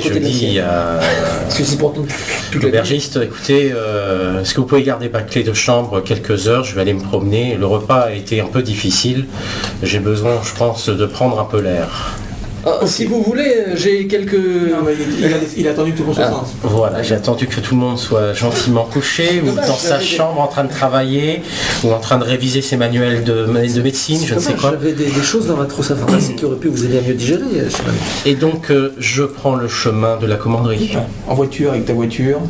Je dis l'aubergiste, écoutez, est-ce que vous pouvez garder ma clé de chambre quelques heures? Je vais aller me promener. Le repas a été un peu difficile. J'ai besoin, je pense, de prendre un peu l'air. Si vous voulez, j'ai quelques... Non, mais il a attendu que tout le monde soit sens. Voilà, j'ai attendu que tout le monde soit gentiment couché, ou dans sa chambre en train de travailler, ou en train de réviser ses manuels de médecine, je ne sais quoi. J'avais des choses dans ma trousse à pharmacie qui auraient pu vous aider à mieux digérer. Et donc, je prends le chemin de la commanderie. En voiture, avec ta voiture.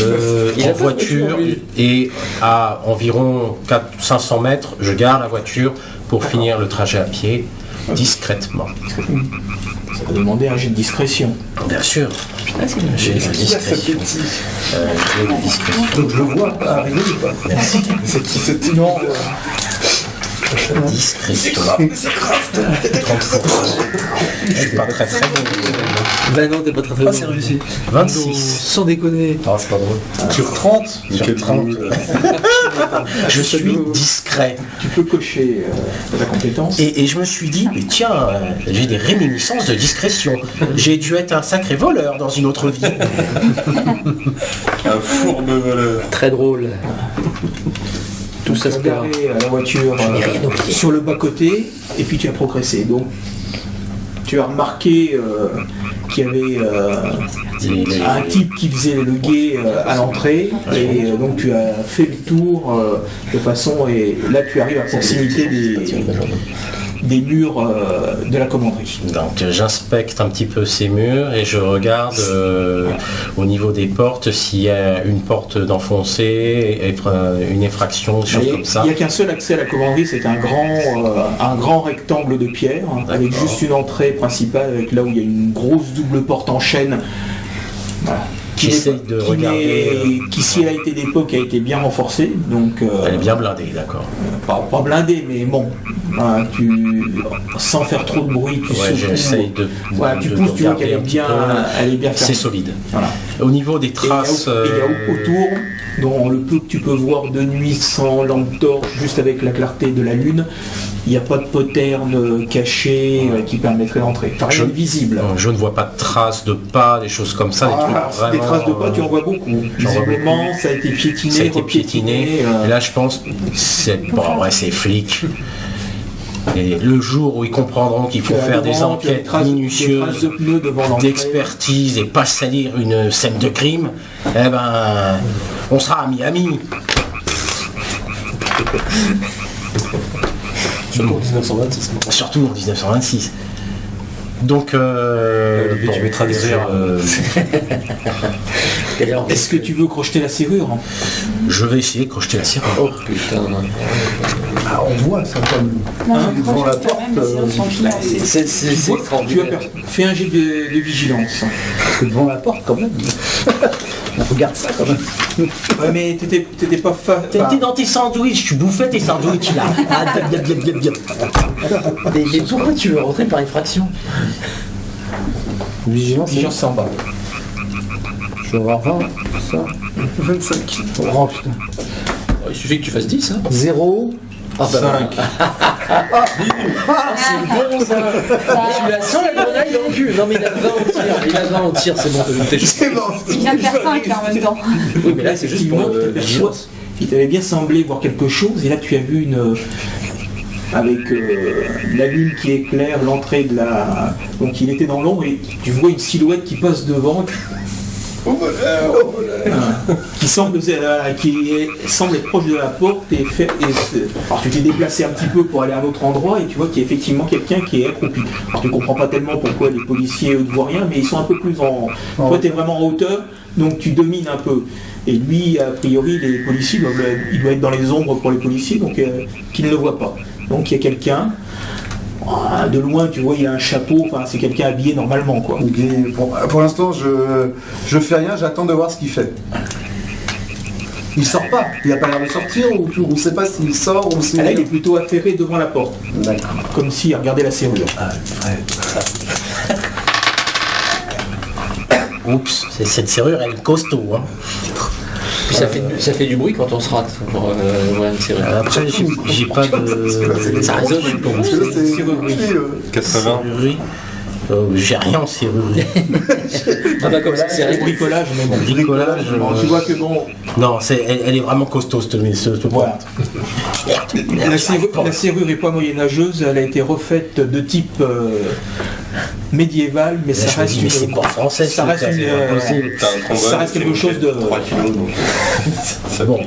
En voiture, et à environ 500 mètres, je gare la voiture pour finir le trajet à pied. Discrètement. Ça va demander un jet de discrétion. Bien sûr. J'ai la discrétion. Donc je le vois arriver ou pas? C'est qui ce nom? Discrétion. 30%. Je suis pas très bon. Ben non, t'es pas très bon. C'est réussi. 26. Sans déconner. Ah, c'est pas drôle. Sur 30 Sur 30. Je suis discret. Tu peux cocher ta compétence. Et je me suis dit, mais tiens, j'ai des réminiscences de discrétion. J'ai dû être un sacré voleur dans une autre vie. Un fourbe voleur. Très drôle. Tout ça se perd. À la voiture sur le bas-côté, et puis tu as progressé. Donc, tu as remarqué qu'il y avait un type qui faisait le guet à l'entrée, et donc tu as fait le tour de façon, et là tu arrives à proximité des murs de la commanderie. Donc j'inspecte un petit peu ces murs et je regarde au niveau des portes s'il y a une porte d'enfoncée, une effraction, des choses comme ça. Il n'y a qu'un seul accès à la commanderie, c'est un grand rectangle de pierre, avec juste une entrée principale, avec là où il y a une grosse double porte en chêne. Voilà. J'essaie de regarder. Qui, si elle a été d'époque, a été bien renforcée. Donc, elle est bien blindée, d'accord. Pas blindée, mais bon. Sans faire trop de bruit, tu j'essaie de. Voilà, tu pousses, tu vois qu'elle est bien fermée. C'est solide. Voilà. Au niveau des traces. Et il y a autour, dans le peu que tu peux voir de nuit sans lampe torche, juste avec la clarté de la lune, il n'y a pas de poterne cachée qui permettrait d'entrer. Rien de visible. Je ne vois pas de traces de pas, des choses comme ça. Des traces de pas, tu en vois beaucoup. Visiblement, ça a été piétiné. Ça a été piétiné. Et là, je pense, c'est flic. Et le jour où ils comprendront qu'il faut faire des enquêtes minutieuses, d'expertise et pas salir une scène de crime, eh ben, on sera à Miami. Surtout en 1926. Surtout en 1926. Donc, tu mettras des verres. Est-ce que tu veux crocheter la serrure? Je vais essayer de crocheter la serrure. Oh putain. Ah, on voit ça comme devant la porte. C'est extraordinaire. Fais un jet de vigilance. Parce que devant la porte, quand même. On regarde ça quand même. Ouais, mais t'étais pas T'étais dans tes sandwichs, tu bouffais tes sandwichs là. Mais pourquoi tu veux rentrer par effraction? Vigilance, c'est en bas. Je vais avoir 20, ça. 25. Oh putain. Il suffit que tu fasses 10, hein. 0. Ah, 5. C'est bon ça. Tu la sens la grenaille dans le cul. Non mais il a 20 au tir. Il a 20 au tir, c'est bon. C'est bon. Il vient de faire 5 là en même temps. Oui mais là c'est juste pour le vigilance. Il t'avait bien semblé voir quelque chose, et là tu as vu avec la lune qui éclaire l'entrée de la... Donc il était dans l'ombre et tu vois une silhouette qui passe devant. Qui semble être proche de la porte alors tu t'es déplacé un petit peu pour aller à un autre endroit et tu vois qu'il y a effectivement quelqu'un qui est accroupi. Alors tu comprends pas tellement pourquoi les policiers ne voient rien, mais ils sont un peu plus toi tu es vraiment en hauteur, donc tu domines un peu. Et lui, a priori, les policiers, il doit être dans les ombres pour les policiers, donc qu'il ne le voit pas. Donc il y a quelqu'un, de loin tu vois il a un chapeau, enfin c'est quelqu'un habillé normalement quoi. Ok, pour l'instant, je fais rien, j'attends de voir ce qu'il fait. Il sort pas, il a pas l'air de sortir, ou on sait pas s'il sort ou s'il... Là il est plutôt affairé devant la porte, D'accord. comme s'il regardait la serrure. Ah, vrai. Oups, cette serrure elle est costaud. Hein. Puis ça fait du bruit quand on se rate pour voir une serrure. Après, j'ai pas de. Ça résonne pour moi. C'est 80. Serrurerie. J'ai rien en serrurerie. Ah bah comme ça, c'est Le réglé. bricolage, mais bon. Bricolage. Bon, tu vois que bon, Non, elle est vraiment costaud cette voilà. porte. La serrure est pas moyenâgeuse, elle a été refaite de type médiéval, mais Là, ça je me reste dis, mais c'est pas français, ça reste c'est pas possible. T'as un trombone, ça reste quelque c'est chose de 3 kilos, donc ça Bon,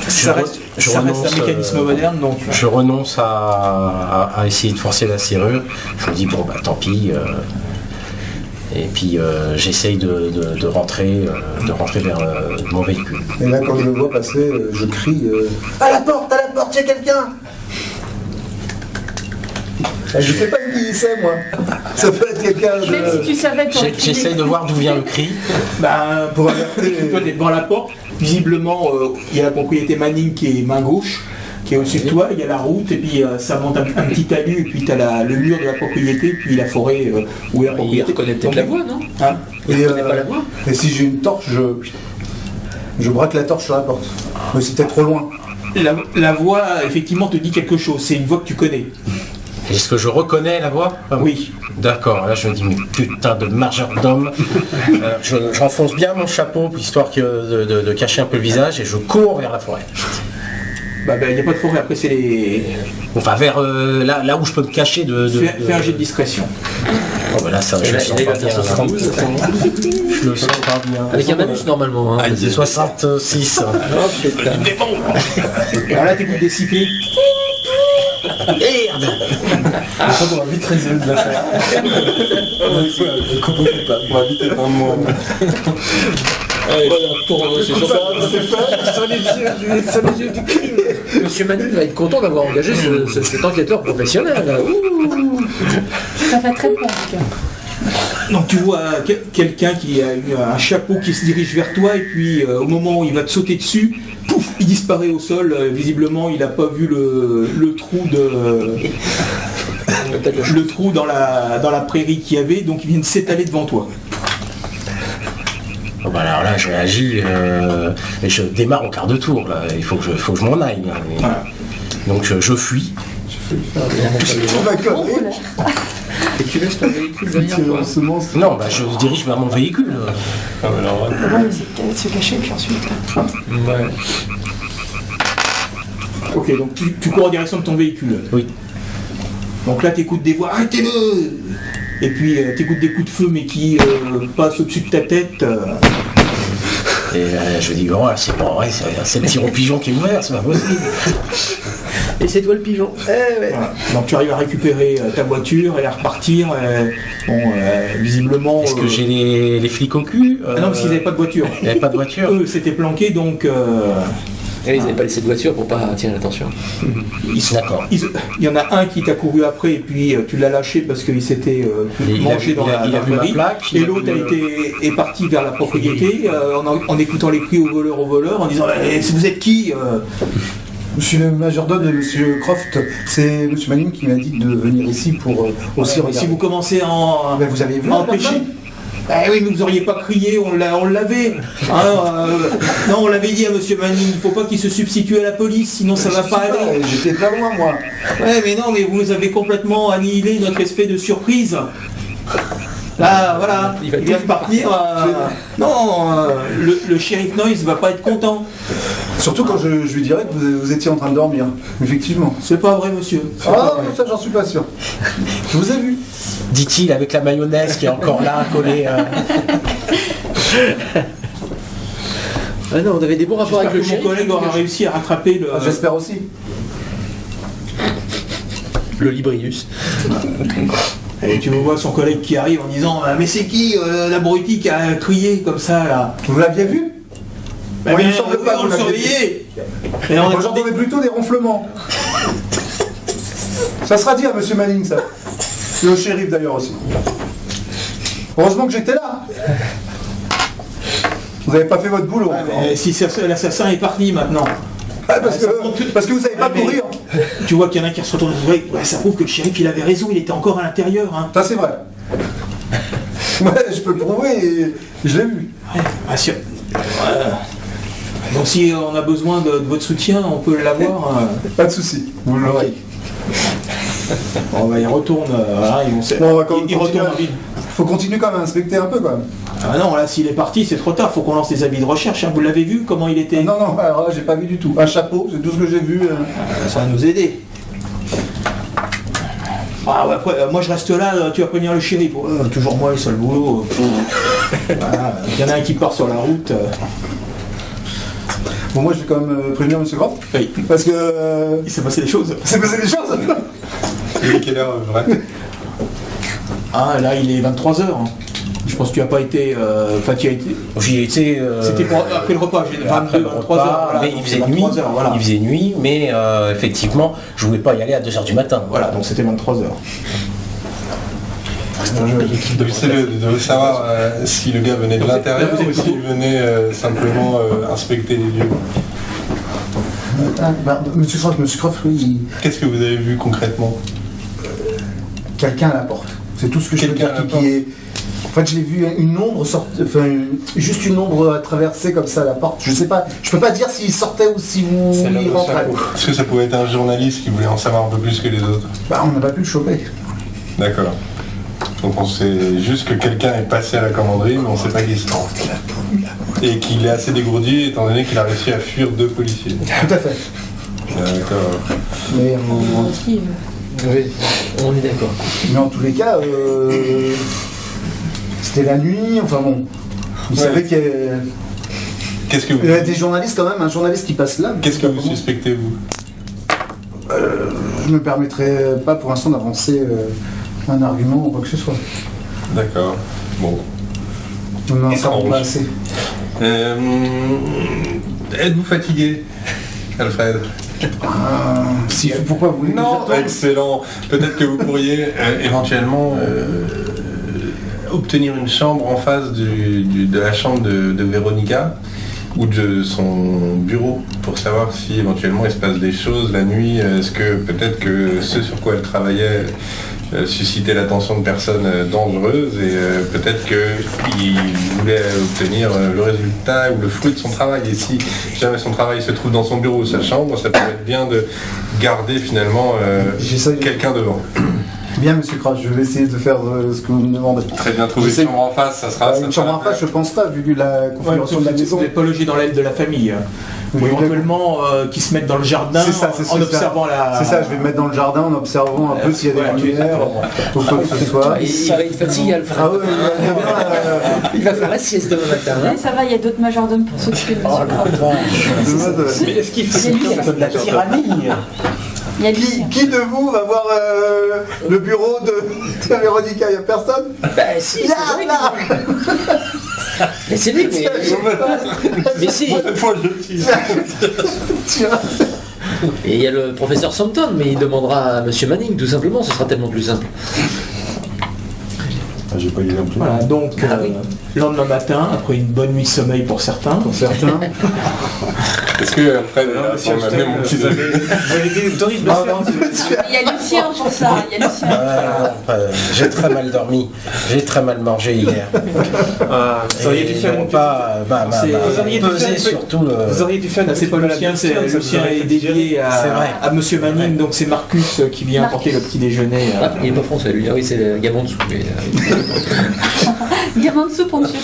ça reste un mécanisme moderne, donc je renonce à essayer de forcer la serrure. Je me dis, bon, bah tant pis. Et puis j'essaye de rentrer vers mon véhicule. Et là, quand je le vois passer, je crie à la porte, il y a quelqu'un. Je sais pas qui c'est, moi. Ça peut être quelqu'un de... Même si tu savais, t'aurais J'essaye de voir d'où vient le cri. bah, Pour alerter... toi t'es devant la porte, visiblement il y a la propriété Manning qui est main gauche, qui est au-dessus de toi, il y a la route, et puis ça monte un petit talus, et puis tu as le mur de la propriété, puis la forêt où est la Il propriété. reconnaît peut-être la voix, non? Hein Et, Il reconnaît pas la voix? et si j'ai une torche, je braque la torche sur la porte. Mais c'était trop loin. La voix, effectivement, te dit quelque chose, c'est une voix que tu connais. Est-ce que je reconnais la voix? Oui. D'accord, là je me dis, mais putain de majordome. J'enfonce bien mon chapeau, histoire de cacher un peu le visage, et je cours vers la forêt. Bah, il n'y a pas de forêt, après c'est les... Enfin, vers là où je peux me cacher Fais un jet de discrétion. Oh, bah là, ça, je le sens pas bien. Je le sens pas bien. Avec un malus normalement. Hein. C'est 66. Oh putain. Alors là, t'écoutes des sifflets. Merde! On va vite résoudre l'affaire. On va vite éteindre moi. Monsieur Manu va être content d'avoir engagé cet enquêteur professionnel. Ça fait très peur. Donc tu vois quelqu'un qui a un chapeau qui se dirige vers toi, et puis au moment où il va te sauter dessus, pouf, il disparaît au sol. Visiblement, il n'a pas vu le trou dans la prairie qu'il y avait, donc il vient de s'étaler devant toi. Oh, bah alors là, je réagis et je démarre au quart de tour. Là. Il faut que je m'en aille. Là. Voilà. Donc je fuis. Et tu laisses ton véhicule derrière toi. Non, bah je dirige vers mon véhicule. Ah, mais alors, ouais. Ouais, c'est peut-être se cacher, puis ensuite. Ouais. Ok, donc tu cours en direction de ton véhicule. Oui. Donc là, tu écoutes des voix, arrêtez-le! Et puis tu écoutes des coups de feu, mais qui passent au-dessus de ta tête. Et je dis, bon, c'est pas vrai, c'est le tir au pigeon qui est ouvert, c'est pas possible. Et c'est toi le pigeon. Voilà. Donc tu arrives à récupérer ta voiture et à repartir. Visiblement. Est-ce que j'ai les flics au cul? Ah non, parce qu'ils n'avaient pas de voiture. Il n'y avait pas de voiture? Eux s'étaient planqués, donc. Et ils n'avaient pas laissé de voiture pour pas attirer l'attention. D'accord. Il y en a un qui t'a couru après, et puis tu l'as lâché parce qu'il s'était mangé dans la vu ma prairie. plaque, Et il a l'autre vu, est parti vers la propriété en écoutant les cris au voleur, en disant vous êtes qui Je suis le majordome de Monsieur Croft. C'est Monsieur Manning qui m'a dit de venir ici pour aussi regarder. Si vous commencez à Ben, vous avez vu empêcher. Ah oui, mais vous auriez pas crié, on l'avait. Non, on l'avait dit à Monsieur Manning, il faut pas qu'il se substitue à la police, sinon ça va pas aller. J'étais pas loin, moi. Ouais, mais non, mais vous avez complètement annihilé notre esprit de surprise. Là, voilà, il vient de partir. Non, le shérif Noyce va pas être content. Surtout quand je lui dirais que vous étiez en train de dormir. Effectivement. C'est pas vrai, monsieur. Ah, ça, j'en suis pas sûr. Je vous ai vu. Dit-il avec la mayonnaise qui est encore là, collée. Ah non, on avait des bons rapports avec le Mon shérif. collègue aura réussi à rattraper le. J'espère aussi. Le Librius. Et tu vois son collègue qui arrive en disant mais c'est qui l'abruti qui a crié comme ça là? Vous l'aviez vu? Bah, Moi, il mais me semble pas on que le vous l'aviez surveillait. Et on Moi, attendait. j'entendais plutôt des ronflements. Ça sera dit à Monsieur Manning, ça. Et au shérif d'ailleurs aussi. Heureusement que j'étais là. Vous n'avez pas fait votre boulot. Mais si l'assassin est parti maintenant. Parce que vous n'avez pas courir. Tu vois qu'il y en a qui se retournent. Ouais, ça prouve que le shérif il avait raison, il était encore à l'intérieur. Hein. Ça c'est vrai. Ouais, je peux le prouver et je l'ai vu. Ah, si... Donc si on a besoin de votre soutien, on peut l'avoir. Pas de souci. Vous l'aurez. Bon, bah, ils retournent. Voilà, ils retournent en ville. Faut continuer quand même à inspecter un peu quand même. Ah non, là s'il est parti, c'est trop tard. Faut qu'on lance des avis de recherche. Hein. Vous l'avez vu comment il était? Non, alors là j'ai pas vu du tout. Un chapeau, c'est tout ce que j'ai vu. Ça va nous aider. Ah ouais, après, moi je reste là, tu vas prévenir le shérif. Toujours moi, le seul boulot. Voilà. Il y en a un qui part sur la route. Bon, moi je vais quand même prévenir M. Groff. Oui. Parce que. Il s'est passé des choses. Il s'est passé des choses. Il est quelle heure, vrai? Ah là, il est 23h. Hein. Je pense que tu n'as pas été. Enfin, tu as été. J'y ai été. C'était après le repas, j'ai 22, 23h. Voilà, mais il faisait nuit. Voilà. Il faisait nuit, mais effectivement, je ne voulais pas y aller à 2h du matin. Voilà, donc c'était 23h. J'essaie de savoir si le gars venait de l'intérieur ou s'il venait simplement inspecter les lieux. Monsieur Croft, oui. Qu'est-ce que vous avez vu concrètement? Quelqu'un à la porte. C'est tout ce que je peux dire qui est. En fait, je l'ai vu une ombre sortir, enfin, juste une ombre traverser comme ça la porte. Je sais pas, je peux pas dire s'il sortait ou si vous y rentrez. Est-ce que ça pouvait être un journaliste qui voulait en savoir un peu plus que les autres? Bah, on n'a pas pu le choper. D'accord. Donc on sait juste que quelqu'un est passé à la commanderie, mais on sait pas qui c'est. Et qu'il est assez dégourdi étant donné qu'il a réussi à fuir 2 policiers. Tout à fait. D'accord. Mais Oui, on est d'accord. Mais en tous les cas, c'était la nuit, enfin bon. Vous savez qu'il y a... Qu'est-ce que vous... Il y a des journalistes quand même, un journaliste qui passe là. Qu'est-ce que vous suspectez, vous? Je ne me permettrai pas pour l'instant d'avancer un argument ou quoi que ce soit. D'accord. Bon. Nous n'en savons pas assez. Êtes-vous fatigué, Alfred? Pourquoi vous voulez Non, que j'attende? excellent. Peut-être que vous pourriez éventuellement obtenir une chambre en face de la chambre de Véronica ou de son bureau pour savoir si éventuellement il se passe des choses la nuit. Est-ce que peut-être que ce sur quoi elle travaillait suscitait l'attention de personnes dangereuses et peut-être qu'il voulait obtenir le résultat ou le fruit de son travail. Et si jamais son travail se trouve dans son bureau ou sa chambre, ça pourrait être bien de garder finalement quelqu'un devant. Bien, monsieur Crash, je vais essayer de faire ce que vous me demandez. Très bien, trouver une chambre en face, ça sera... Une chambre en face, je pense pas, vu la configuration de la maison. Vous n'êtes pas logé dans l'aile de la famille. Ou éventuellement qui se mettent dans le jardin en observant la... C'est ça, je vais me mettre dans le jardin en observant un peu s'il y a des lumières ou quoi que ce soit. Il va être fatigué, Alfred. Ah ouais, il va faire la sieste demain matin. Mais ça va, il y a d'autres majordomes pour s'occuper de monsieur. Mais est-ce qu'il fait de la tyrannie? Il y a lui. Qui de vous va voir le bureau de Véronica? Il n'y a personne? Bah si, là. Mais c'est lui, mais si. Et il y a le professeur Sompton, mais il demandera à Monsieur Manning, tout simplement, ce sera tellement plus simple. J'ai pas eu non plus. Voilà, donc lendemain matin, après une bonne nuit de sommeil pour certains. Est-ce que Alfred est là pour m'amener mon petit ami? Il y a Lucien pour ça. Il y a Lucien. J'ai très mal dormi. J'ai très mal mangé hier. Vous auriez dû faire Vous auriez dû faire. C'est pas Lucien, c'est Lucien est dédié à Monsieur Manning, donc c'est Marcus qui vient apporter le petit déjeuner. Il n'est pas français, lui. Ah oui, c'est le gamin en dessous. Gamin de soupe, monsieur.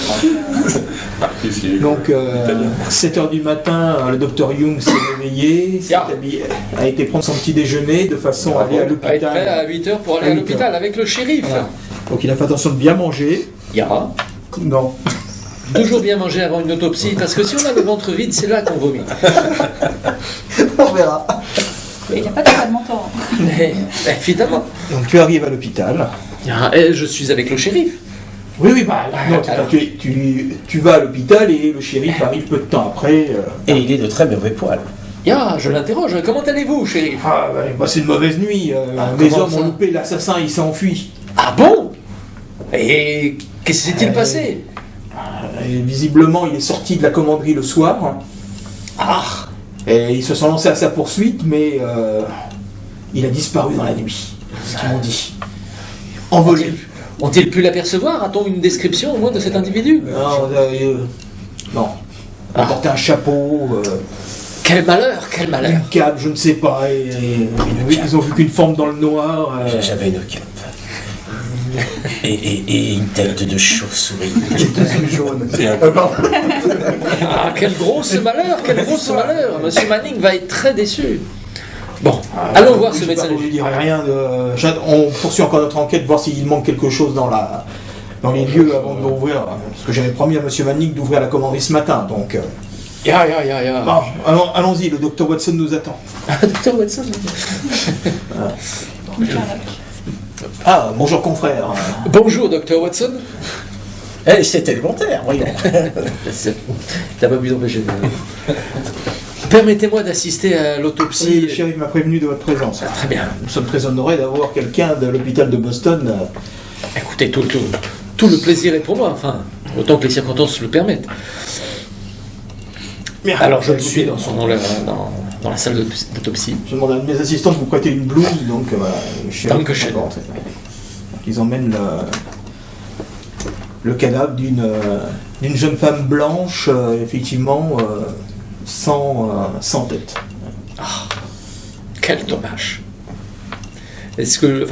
Donc, 7h du matin, le docteur Young s'est réveillé, a été prendre son petit déjeuner de façon à aller à l'hôpital. Être prêt à 8h pour aller à l'hôpital avec le shérif. Voilà. Donc, il a fait attention de bien manger. Yara. Non. Toujours bien manger avant une autopsie, parce que si on a le ventre vide, c'est là qu'on vomit. On verra. Il n'y a pas totalement tort. Mais évidemment. Donc, tu arrives à l'hôpital. Et je suis avec le shérif. Oui, tu vas à l'hôpital et le shérif arrive peu de temps après. Et il est de très mauvais poil. Je l'interroge. Comment allez-vous, shérif? Ah, c'est une mauvaise nuit. Les hommes ont loupé l'assassin, il s'est enfui. Ah bon? Et qu'est-ce qui s'est-il passé? Et visiblement, il est sorti de la commanderie le soir. Et ils se sont lancés à sa poursuite, mais il a disparu dans la nuit. C'est ce qu'ils m'ont dit. Envolé. Ont-ils pu l'apercevoir? A-t-on une description au moins de cet individu? Non. Il portait un chapeau. Quel malheur! Une cape, je ne sais pas. Ils ont vu qu'une forme dans le noir. J'avais une cape. Et une tête de chauve-souris. jaune. Ah, quel gros malheur! Monsieur Manning va être très déçu. Bon, allons voir ce médecin. Je ne dirai rien on poursuit encore notre enquête, voir s'il manque quelque chose dans les lieux avant d'ouvrir. Parce que j'avais promis à Monsieur Manning d'ouvrir la commanderie ce matin, donc. Bon, allons-y, le docteur Watson nous attend. Docteur Watson. Bonjour confrère. Bonjour, docteur Watson. C'est élémentaire, voyons. T'as pas pu t'empêcher. Permettez-moi d'assister à l'autopsie. Oui, le shérif m'a prévenu de votre présence. Très bien. Nous sommes très honorés d'avoir quelqu'un de l'hôpital de Boston. Écoutez, tout le plaisir est pour moi, enfin, autant que les circonstances le permettent. Alors je le suis dans la salle d'autopsie. Je demande à un de mes assistants de vous prêter une blouse, donc voilà. Dankeschön. Ils emmènent le cadavre d'une jeune femme blanche, effectivement, sans tête. Quel dommage. Est-ce que,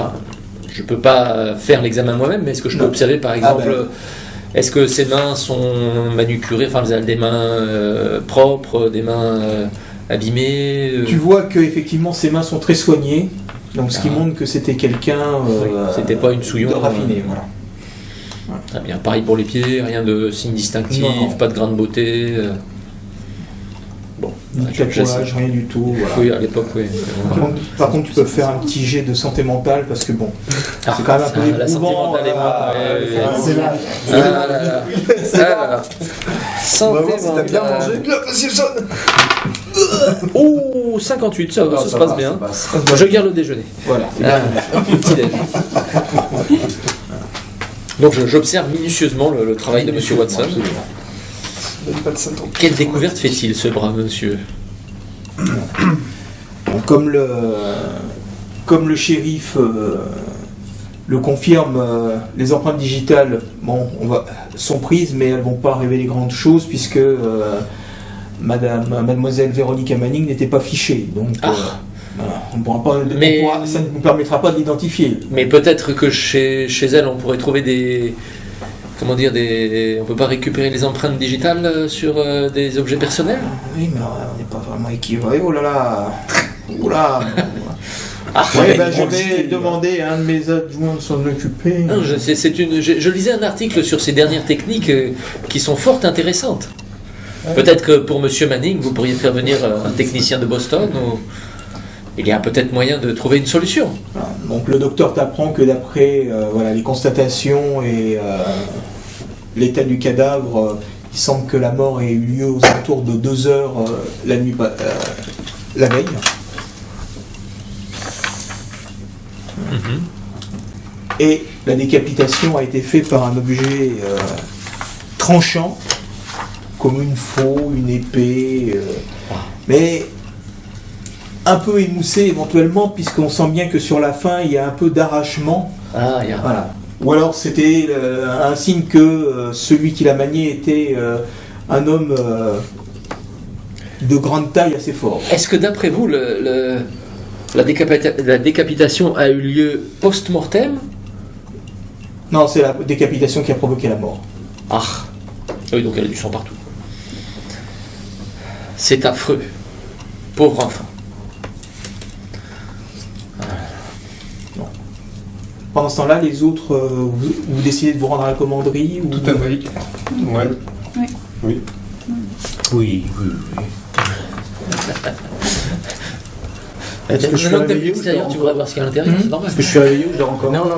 je peux pas faire l'examen moi-même, mais est-ce que je peux observer par exemple, est-ce que ses mains sont manucurées, des mains propres, des mains abîmées Tu vois que effectivement ses mains sont très soignées, donc ce qui montre que c'était quelqu'un c'était pas une souillon raffiné, voilà. Très bien, pareil pour les pieds, rien de signe distinctif, Non. pas de grain de beauté. Bon, Ni tatouage, rien du tout. Voilà. Oui, à l'époque, oui. Par contre, tu peux faire un petit jet de santé mentale parce que bon, c'est quand même un peu la santé éprouvant. mentale est moi. C'est là. Santé T'as bien mangé? C'est jaune. Oh, 58, ça va, ça se passe bien. Je garde le déjeuner. Voilà. Petit déj. Donc j'observe minutieusement le travail de Monsieur Watson. Quelle découverte fait-il, ce brave monsieur? Comme le shérif le confirme, les empreintes digitales sont prises, mais elles ne vont pas révéler grandes choses puisque mademoiselle Véronica Manning n'était pas fichée. Donc voilà, ça ne nous permettra pas de l'identifier. Mais peut-être que chez elle, on pourrait trouver on peut pas récupérer les empreintes digitales sur des objets personnels? Oui, mais on n'est pas vraiment équivalent. Oh là là. Oula. Je vais demander à un de mes adjoints de s'en occuper. Non, je lisais un article sur ces dernières techniques qui sont fort intéressantes. Peut-être que pour Monsieur Manning, vous pourriez faire venir un technicien de Boston ou... Il y a peut-être moyen de trouver une solution. Donc le docteur t'apprend que d'après les constatations et l'état du cadavre, il semble que la mort ait eu lieu aux alentours de 2 heures la veille. Et la décapitation a été faite par un objet tranchant, comme une faux, une épée, mais un peu émoussé éventuellement, puisqu'on sent bien que sur la fin, il y a un peu d'arrachement. Voilà. Ou alors c'était un signe que celui qui l'a manié était un homme de grande taille assez fort. Est-ce que d'après vous, la décapitation a eu lieu post-mortem? Non, c'est la décapitation qui a provoqué la mort. Ah oui, donc elle a du sang partout. C'est affreux. Pauvre enfant. Pendant ce temps-là, les autres, vous décidez de vous rendre à la commanderie ou... Tout à fait. Ouais. Oui. Oui. Est-ce que je suis Maintenant que t'as vu réveillé ou je l'extérieur, dors tu voudrais voir ce qu'il y a à l'intérieur, c'est normal. Est-ce que je suis réveillé ou je dors encore? Non, là,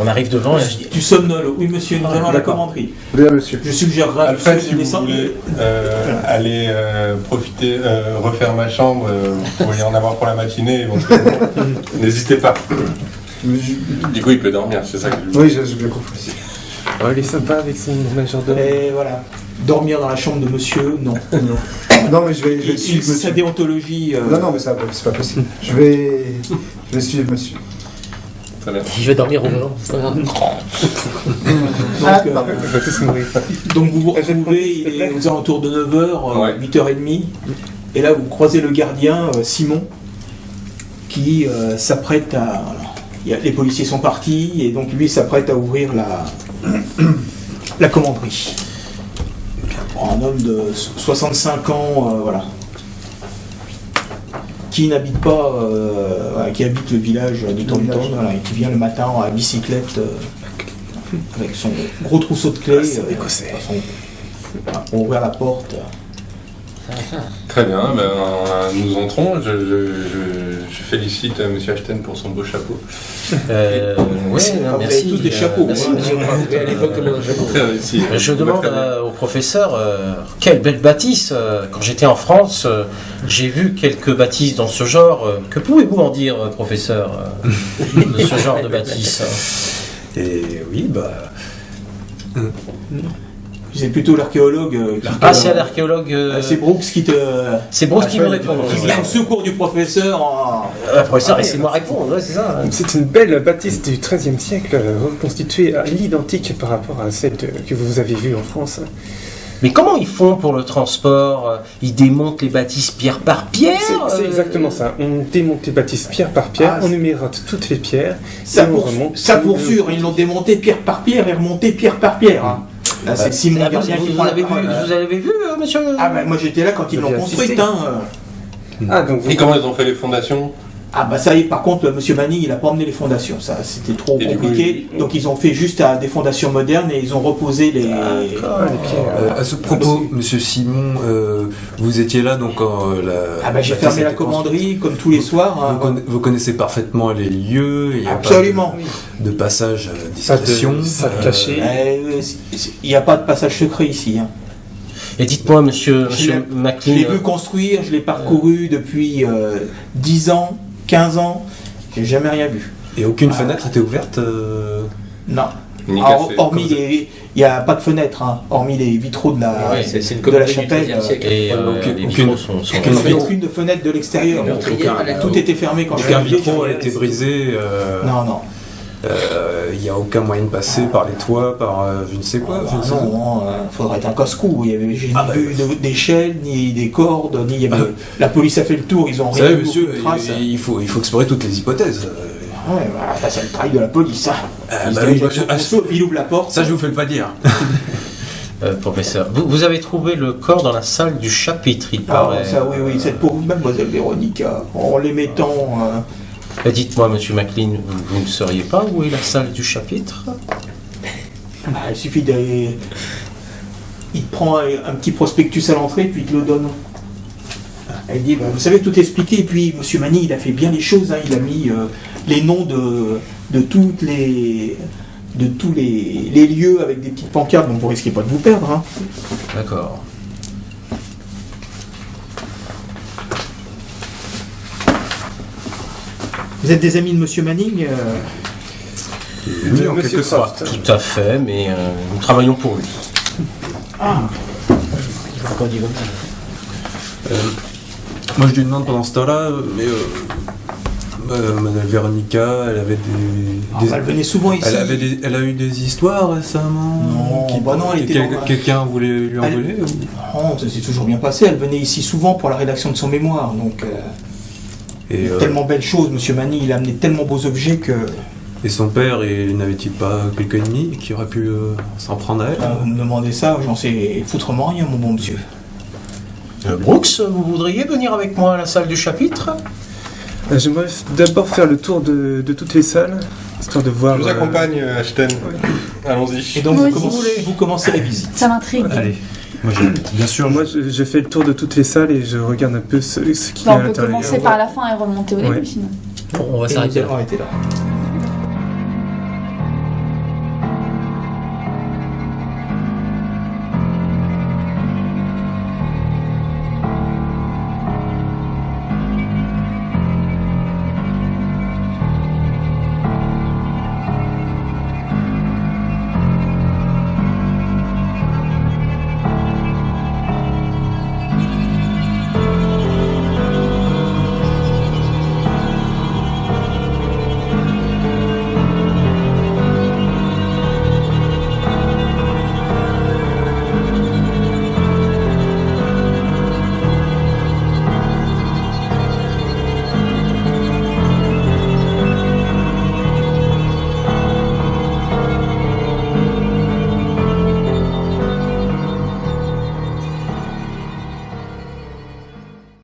on arrive devant. Là, Tu somnoles. Oui, monsieur, nous allons à la d'accord. commanderie. Bien, monsieur. Je suggérerais à Alfred, monsieur si de vous descendre. voulez aller profiter, refaire ma chambre, vous pourriez en avoir pour la matinée, éventuellement. N'hésitez pas. Du coup, il peut dormir, c'est ça que je veux dire. Oui, j'ai bien compris. Oh, il est sympa avec son majordome. Et voilà. Dormir dans la chambre de monsieur, non. Non, mais je vais Et suivre sa monsieur. déontologie. Non, mais ça, c'est pas possible. Je vais suivre monsieur. Très bien. Je vais dormir au volant, c'est pas grave. Donc, pardon. On va tous mourir. donc vous vous retrouvez, il est aux alentours de 9h, Ouais. 8h30. Et là, vous croisez le gardien, Simon, qui s'apprête à... alors, les policiers sont partis, et donc lui s'apprête à ouvrir la commanderie. Un homme de 65 ans, voilà. Qui n'habite pas, voilà, qui habite le village du Tonton, voilà, et qui vient le matin à bicyclette avec son gros trousseau de clés. écossais. Pour ouvrir la porte. Très bien, ben, nous entrons. Je félicite Monsieur Ashton pour son beau chapeau. ouais, Vous avez merci. tous des chapeaux. Merci, hein. monsieur. Mais à l'époque, tout le monde a un chapeau. Très réussi. Je demande au professeur, quelle belle bâtisse. Quand j'étais en France, j'ai vu quelques bâtisses dans ce genre. Que pouvez-vous en dire, professeur, de ce genre de bâtisse? Et oui, bah. C'est plutôt l'archéologue. Ah, c'est à l'archéologue. C'est Brooks qui te. C'est Bruce qui me répond. Qui vient au secours du professeur. Professeur, laissez-moi répondre, ouais, c'est ça. C'est une belle bâtisse du XIIIe siècle, reconstituée à l'identique par rapport à celle que vous avez vue en France. Mais comment ils font pour le transport? Ils démontent les bâtisses pierre par pierre? C'est exactement ça. On démonte les bâtisses pierre par pierre, on numérote toutes les pierres, Ça et on pour, remonte. ça pour sûr, ils l'ont démonté pierre par pierre et remonté pierre par pierre. Hein. Là, c'est Simon Ah, Gardien qui vous prend la avez vu, parole. vous avez vu, monsieur? Ah ben moi j'étais là quand ils Vous l'ont avez construite. assisté. Hein. Donc vous... Et comment ils ont fait les fondations? Ah bah ça y est, par contre, monsieur Manning, il a pas emmené les fondations, ça c'était trop Et du coup, compliqué. Donc ils ont fait juste des fondations modernes et ils ont reposé les... les pierres. À ce propos, monsieur Simon, vous étiez là donc quand Ah bah j'ai fermé la commanderie comme tous les soirs. Hein. Vous connaissez parfaitement les lieux, il n'y a Absolument. pas de passage à Pas discrétion. de sac caché. Il n'y a pas de passage secret ici. Hein. Et dites-moi, monsieur Je l'ai McLean, vu construire, je l'ai parcouru depuis 10 ans, 15 ans, j'ai jamais rien vu. Et aucune fenêtre était ouverte Non. Ni Alors, café. hormis les... Il n'y a pas de fenêtre, hein, hormis les vitraux de la, Ouais, c'est une de la communauté du chapelle. XIIIe siècle. et les vitraux sont Il n'y avait vitre. aucune de fenêtre de l'extérieur. Meurtrière à la Tout était fermé quand je suis Aucun arrivé. vitraux a été brisé. Non, non. Il n'y a aucun moyen de passer par les toits, par je ne sais quoi. je ne sais pas. Non, faudrait être un casse-cou. J'ai Ah, ni vu d'échelle, ni des cordes, ni... il y avait- La police a fait le tour, ils ont Vous rien savez, vu, monsieur, aucune trace. il faut explorer toutes les hypothèses. Ouais, bah, c'est le travail de la police. Hein. bah oui, Il ouvre la porte. ça, je vous fais le pas dire. professeur, vous avez trouvé le corps dans la salle du chapitre, il Ah, paraît. ça, oui, cette pauvre mademoiselle Véronica, en les mettant... Dites-moi, monsieur McLean, vous ne sauriez pas où est la salle du chapitre? bah, il suffit d'aller... Il te prend un petit prospectus à l'entrée, puis il te le donne. Elle dit, bah, vous savez, tout expliqué, et puis monsieur Mani, il a fait bien les choses, hein, il a mis les noms de tous les lieux avec des petites pancartes, donc vous risquez pas de vous perdre. Hein. D'accord. Vous êtes des amis de monsieur Manning Oui, en Monsieur quelque sorte. Croft. Tout à fait, mais nous travaillons pour lui. Pourquoi on dit comme ça? Moi, je lui demande pendant ce temps-là, mais Madame Véronica, elle avait Elle venait souvent ici. elle a eu des histoires récemment. Non, bah non, elle était dans- Quelqu'un voulait lui en Elle- voler ou... Non, ça s'est toujours bien passé. Elle venait ici souvent pour la rédaction de son mémoire. Donc, Et, tellement belles choses, monsieur Manning, il a amené tellement beaux objets que... et son père, n'avait-il pas quelques ennemis qui auraient pu s'en prendre à elle? Vous me demandez ça, j'en sais foutrement rien, mon bon monsieur. Brooks, vous voudriez venir avec moi à la salle du chapitre? J'aimerais d'abord faire le tour de toutes les salles, histoire de voir... Je vous accompagne, Ashton. Allons-y. Et donc, Moi vous aussi. commencez la visite. Ça m'intrigue. Allez. Bien sûr, Moi, je fais le tour de toutes les salles et je regarde un peu ce qui est Bah, à on peut l'intérieur. commencer par la fin et remonter au début, Ouais. sinon. Bon, on va Et nous s'arrêter là. allons arrêter là.